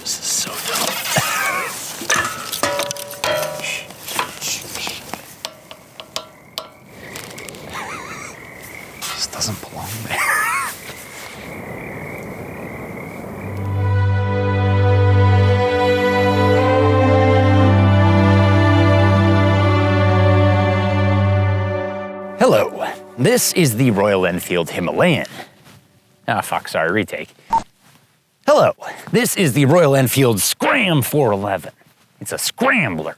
This is so dumb. This doesn't belong there. Hello, this is the Royal Enfield Himalayan. Sorry, retake. Hello, this is the Royal Enfield Scram 411. It's a scrambler.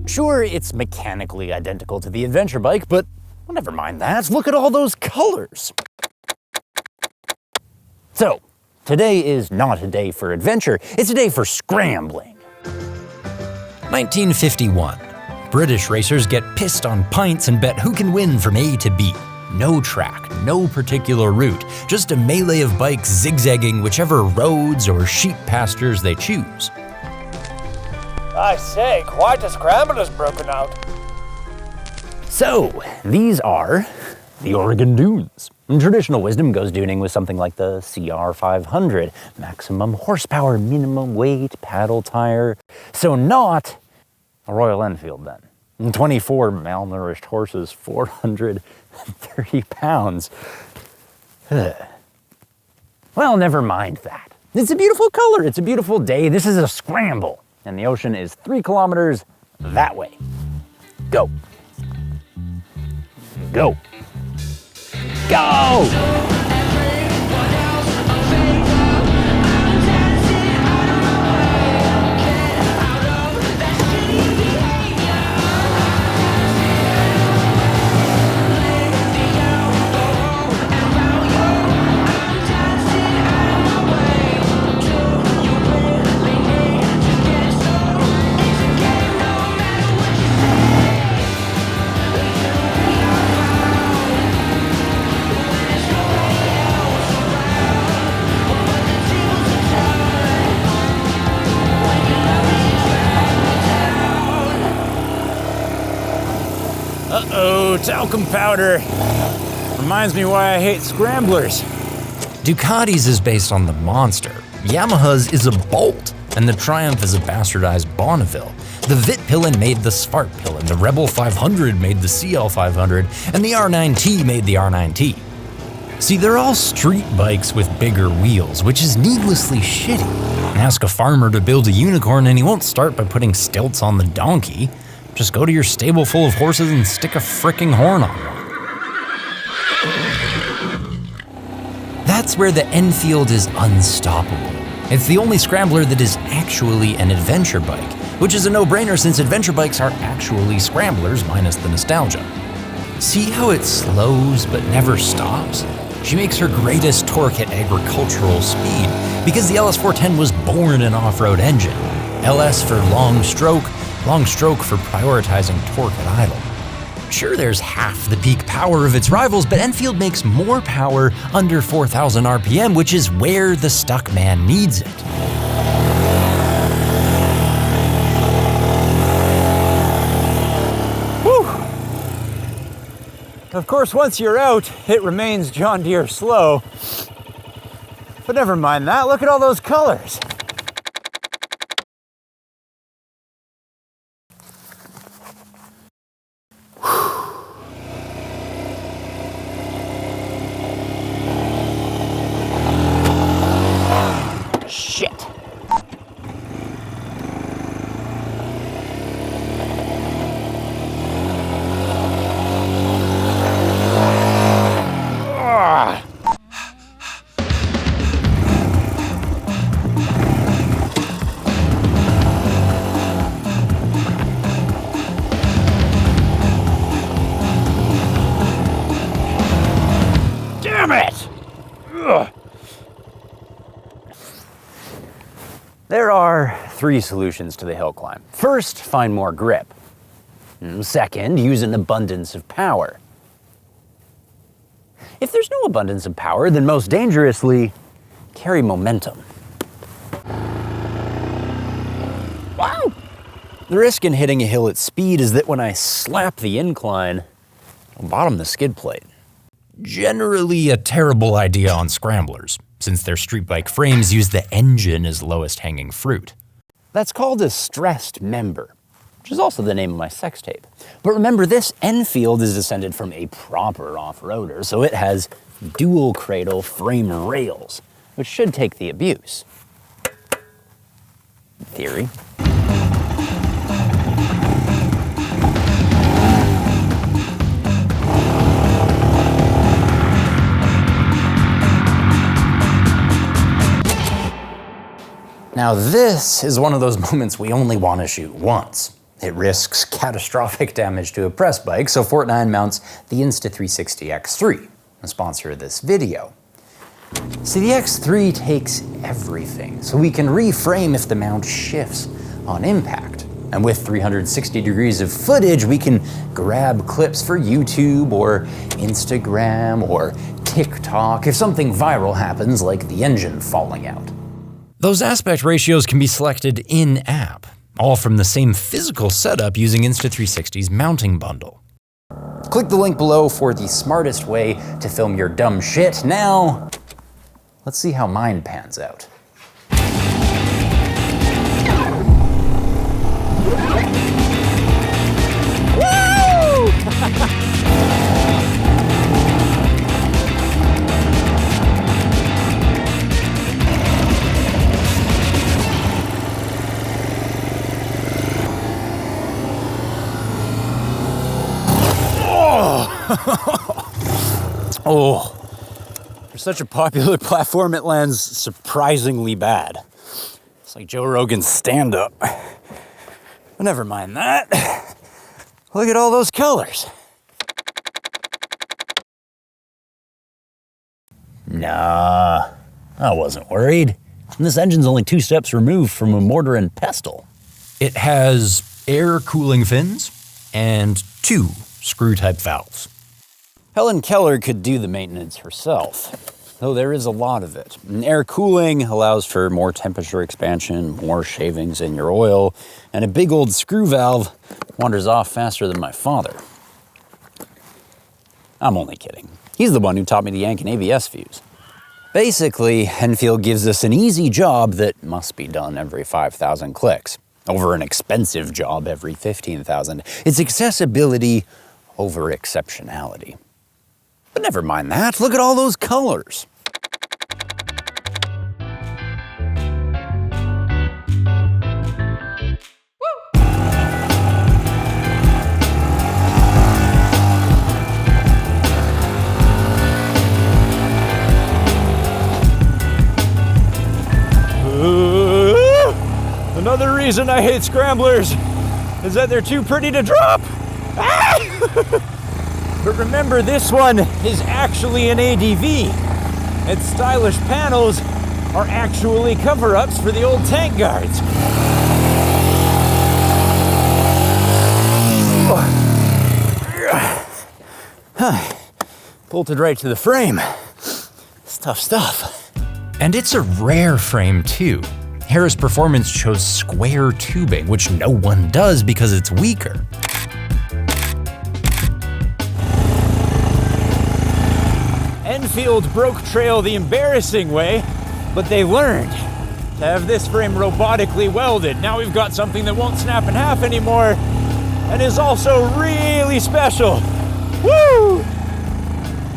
Sure, it's mechanically identical to the adventure bike, but well, never mind that. Look at all those colors. So, today is not a day for adventure, it's a day for scrambling. 1951. British racers get pissed on pints and bet who can win from A to B. No track, no particular route, just a melee of bikes zigzagging whichever roads or sheep pastures they choose. I say, quite a scramble has broken out. So, these are the Oregon Dunes. Traditional wisdom goes dooning with something like the CR500, maximum horsepower, minimum weight, paddle tire. So not a Royal Enfield then. 24 malnourished horses, 430 pounds. Well, never mind that. It's a beautiful color, it's a beautiful day. This is a scramble, and the ocean is 3 kilometers that way. Go. Go. Go! Uh-oh, talcum powder. Reminds me why I hate scramblers. Ducati's is based on the Monster, Yamaha's is a Bolt, and the Triumph is a bastardized Bonneville. The Vitpillen made the Svartpillen, the Rebel 500 made the CL 500, and the R9T made the R9T. See, they're all street bikes with bigger wheels, which is needlessly shitty. Ask a farmer to build a unicorn and he won't start by putting stilts on the donkey. Just go to your stable full of horses and stick a fricking horn on one. That's where the Enfield is unstoppable. It's the only scrambler that is actually an adventure bike, which is a no-brainer since adventure bikes are actually scramblers minus the nostalgia. See how it slows but never stops? She makes her greatest torque at agricultural speed because the LS410 was born an off-road engine. LS for long stroke for prioritizing torque at idle. Sure, there's half the peak power of its rivals, but Enfield makes more power under 4,000 RPM, which is where the stuck man needs it. Whew. Of course, once you're out, it remains John Deere slow. But never mind that, look at all those colors. Shit. Damn it! Ugh. There are 3 solutions to the hill climb. First, find more grip. Second, use an abundance of power. If there's no abundance of power, then most dangerously, carry momentum. Wow! The risk in hitting a hill at speed is that when I slap the incline, I'll bottom the skid plate. Generally a terrible idea on scramblers, since their street bike frames use the engine as lowest hanging fruit. That's called a stressed member, which is also the name of my sex tape. But remember, this Enfield is descended from a proper off-roader, so it has dual cradle frame rails, which should take the abuse. In theory. Now this is one of those moments we only want to shoot once. It risks catastrophic damage to a press bike, so Fortnite mounts the Insta360 X3, the sponsor of this video. See, the X3 takes everything, so we can reframe if the mount shifts on impact. And with 360 degrees of footage, we can grab clips for YouTube or Instagram or TikTok if something viral happens like the engine falling out. Those aspect ratios can be selected in-app, all from the same physical setup using Insta360's mounting bundle. Click the link below for the smartest way to film your dumb shit. Now, let's see how mine pans out. Oh, for such a popular platform, it lands surprisingly bad. It's like Joe Rogan's stand-up. But never mind that. Look at all those colors. Nah, I wasn't worried. This engine's only 2 steps removed from a mortar and pestle. It has air cooling fins and 2 screw-type valves. Helen Keller could do the maintenance herself, though there is a lot of it. And air cooling allows for more temperature expansion, more shavings in your oil, and a big old screw valve wanders off faster than my father. I'm only kidding. He's the one who taught me to yank an ABS fuse. Basically, Enfield gives us an easy job that must be done every 5,000 clicks, over an expensive job every 15,000. It's accessibility over exceptionality. But never mind that, look at all those colors. Another reason I hate scramblers is that they're too pretty to drop. But remember, this one is actually an ADV. Its stylish panels are actually cover-ups for the old tank guards. Bolted right to the frame. It's tough stuff. And it's a rare frame too. Harris Performance chose square tubing, which no one does because it's weaker. Enfield broke trail the embarrassing way, but they learned to have this frame robotically welded. Now we've got something that won't snap in half anymore and is also really special. Woo!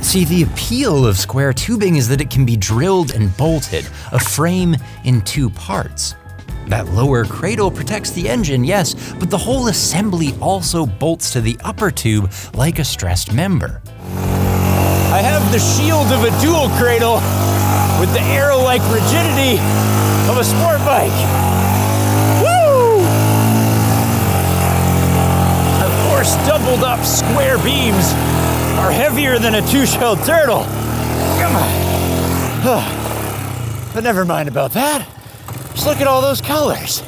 See, the appeal of square tubing is that it can be drilled and bolted, a frame in 2 parts. That lower cradle protects the engine, yes, but the whole assembly also bolts to the upper tube like a stressed member. I have the shield of a dual cradle with the arrow-like rigidity of a sport bike. Woo! Of course, doubled up square beams are heavier than a 2-shelled turtle. Come on. But never mind about that. Just look at all those colors.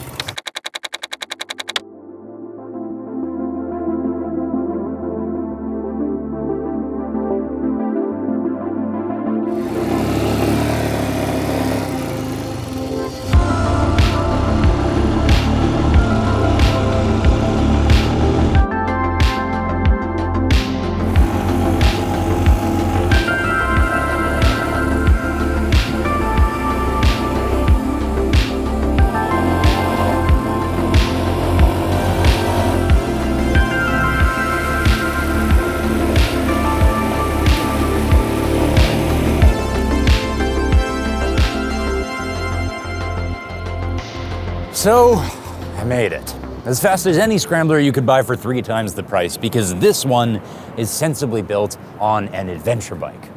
So, I made it. As fast as any scrambler you could buy for 3 times the price, because this one is sensibly built on an adventure bike.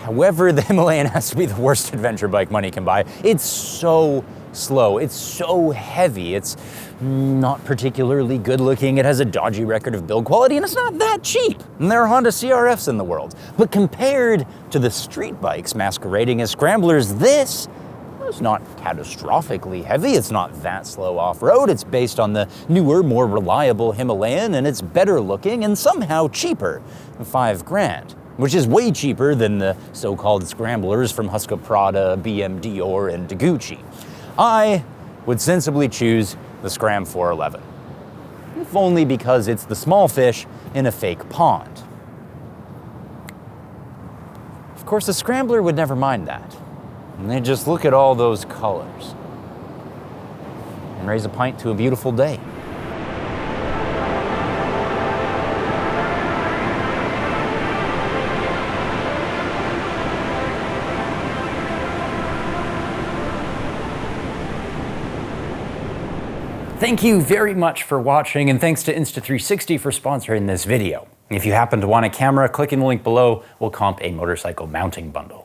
However, the Himalayan has to be the worst adventure bike money can buy. It's so slow, it's so heavy, it's not particularly good looking, it has a dodgy record of build quality, and it's not that cheap. And there are Honda CRFs in the world. But compared to the street bikes masquerading as scramblers, this is not catastrophically heavy, it's not that slow off-road, it's based on the newer, more reliable Himalayan, and it's better looking and somehow cheaper, $5,000. Which is way cheaper than the so-called scramblers from Husqvarna, BM Dior, and Deguchi. I would sensibly choose the Scram 411, if only because it's the small fish in a fake pond. Of course, the scrambler would never mind that. And they'd just look at all those colors and raise a pint to a beautiful day. Thank you very much for watching, and thanks to Insta360 for sponsoring this video. If you happen to want a camera, clicking the link below will comp a motorcycle mounting bundle.